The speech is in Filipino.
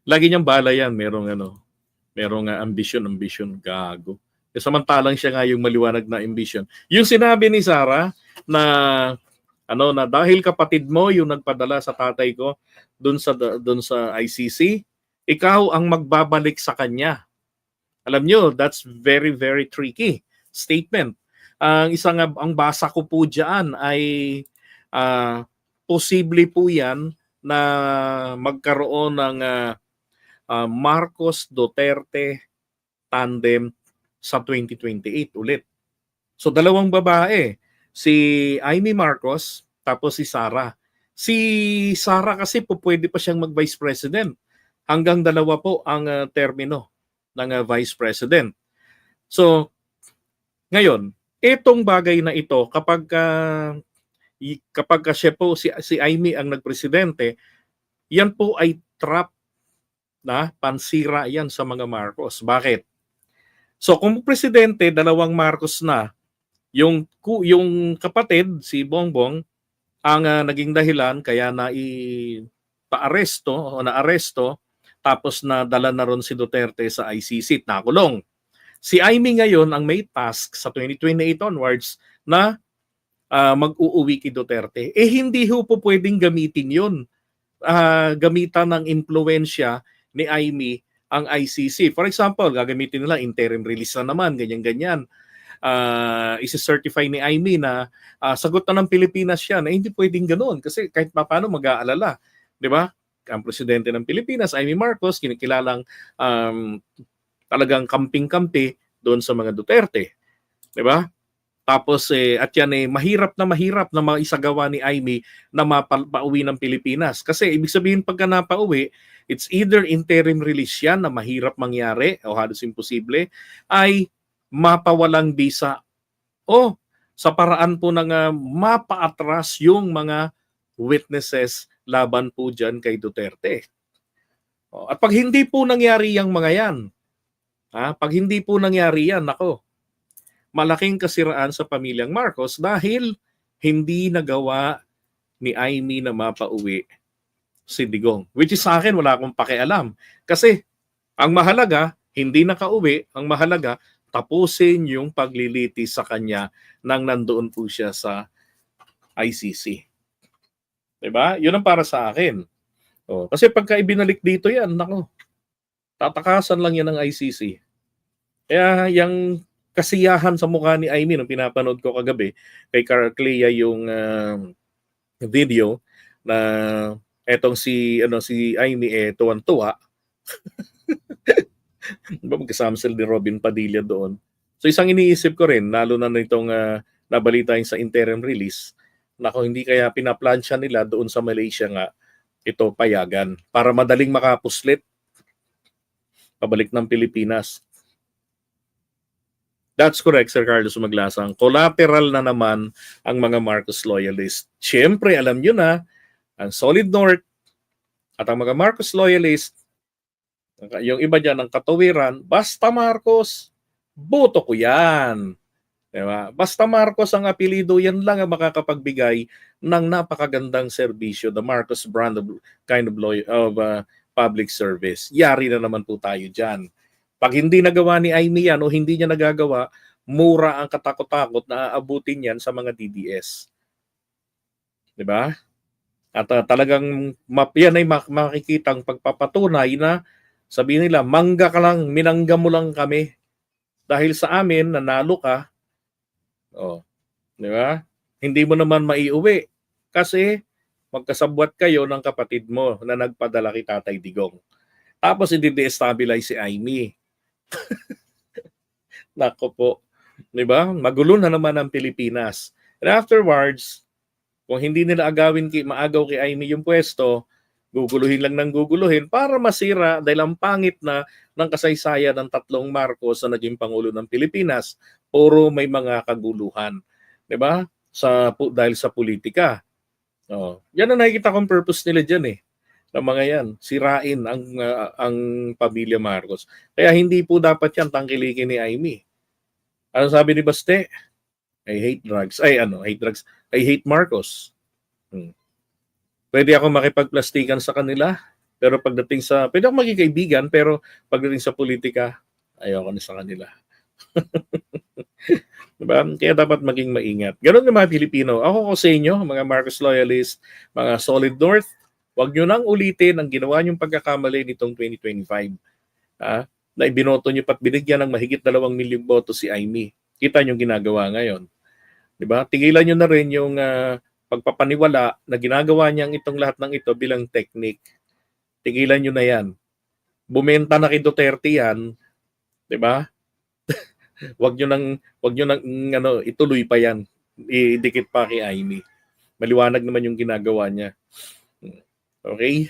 Lagi niyang bala yan, merong ambisyon, gago. Samantalang siya nga yung maliwanag na ambition. Yung sinabi ni Sarah na na dahil kapatid mo yung nagpadala sa tatay ko doon sa ICC, ikaw ang magbabalik sa kanya. Alam nyo, that's very, very tricky statement. Ang basa ko po diyan ay posible po yan na magkaroon ng Marcos Duterte tandem sa 2028 ulit. So dalawang babae, si Amy Marcos tapos si Sara. Si Sara kasi po pwede pa siyang mag-vice president. Hanggang dalawa po ang termino ng vice president. So ngayon, itong bagay na ito kapag siya po si Amy ang nagpresidente, yan po ay trap na pansira yan sa mga Marcos. Bakit? So kung presidente, dalawang Marcos na, yung kapatid, si Bongbong, ang naging dahilan kaya naaresto, tapos nadala na ron si Duterte sa ICC, nakulong. Si Amy ngayon ang may task sa 2028 onwards na mag-uuwi kay Duterte. Hindi ho po pwedeng gamitin yun. Gamitan ng impluensya ni Amy ang ICC. For example, gagamitin nila interim release na naman, ganyan-ganyan. Isi-certify ni Amy na sagot na ng Pilipinas siya na hindi pwedeng ganoon kasi kahit paano mag-aalala. Di ba? Ang presidente ng Pilipinas, Amy Marcos, kinikilalang talagang kamping-kampi doon sa mga Duterte. Di ba? Tapos at yan mahirap na maisagawa ni Amy na mapauwi ng Pilipinas. Kasi ibig sabihin pagka napauwi, it's either interim release yan na mahirap mangyari o halos imposible, ay mapawalang visa o sa paraan po ng mapaatras yung mga witnesses laban po dyan kay Duterte. At pag hindi po nangyari yung mga yan, nako, malaking kasiraan sa pamilyang Marcos dahil hindi nagawa ni Amy na mapauwi si Digong. Which is sa akin, wala akong pakialam. Kasi ang mahalaga, hindi nakauwi, ang mahalaga, tapusin yung paglilitis sa kanya nang nandoon po siya sa ICC. Diba? Yun ang para sa akin. Kasi pagka ibinalik dito yan, nako, tatakasan lang yan ng ICC. Kaya yung kasiyahan sa mukha ni Amy nung pinapanood ko kagabi kay Carl Clea yung video na etong si Amy tuwan-tuwa. Magkasama sila ni Robin Padilla doon. So isang iniisip ko rin, lalo na nitong nabalita yung sa interim release, nako hindi kaya pinaplansya nila doon sa Malaysia nga ito payagan para madaling makapuslit pabalik ng Pilipinas. That's correct, Sir Carlos Maglasang. Collateral na naman ang mga Marcos loyalists. Siyempre, alam nyo na, ang Solid North at ang mga Marcos loyalists, yung iba dyan ng katawiran, basta Marcos, boto ko yan. Diba? Basta Marcos ang apelido, yan lang ang makakapagbigay ng napakagandang serbisyo, the Marcos brand of public service. Yari na naman po tayo dyan. Pag hindi nagawa ni Amy yan o hindi niya nagagawa, mura ang katakot-takot na aabutin yan sa mga DDS. Diba? At talagang yan ay makikitang pagpapatunay na sabihin nila, mangga ka lang, minangga mo lang kami. Dahil sa amin, nanalo ka. Diba? Hindi mo naman maiuwi. Kasi magkasabwat kayo ng kapatid mo na nagpadala kay Tatay Digong. Tapos i-destabilize si Amy. Nako po. Diba? Magulo na naman ang Pilipinas. And afterwards, kung hindi nila maagaw kay Amy yung pwesto, guguluhin lang ng guguluhin para masira dahil ang pangit na ng kasaysayan ng tatlong Marcos na naging Pangulo ng Pilipinas, puro may mga kaguluhan. Diba? Dahil sa politika. Yan ang nakikita kong purpose nila dyan ng mga yan, sirain ang pamilya Marcos. Kaya hindi po dapat yan tangkilikin ni Amy. Ano sabi ni Baste? I hate drugs. I hate Marcos. Pwede ako makipagplastikan sa kanila, pero pagdating sa pwede akong maging kaibigan, pero pagdating sa politika, ayoko na sa kanila. Diba? Kaya dapat maging maingat. Ganun ng mga Pilipino. Ako ko sa inyo, mga Marcos loyalists, mga solid North, huwag nyo nang ulitin ang ginawa nyong pagkakamali nitong 2025. Na ibinoto nyo pat binigyan ng mahigit 2 milyong boto si Amy. Kita nyo ginagawa ngayon. Diba? Tigilan nyo na rin yung pagpapaniwala na ginagawa niyang itong lahat ng ito bilang technique. Tigilan nyo na yan. Bumenta na kay Duterte yan. Diba? Wag nyo nang ituloy pa yan. Idikit pa kay Amy. Maliwanag naman yung ginagawa niya. Okay?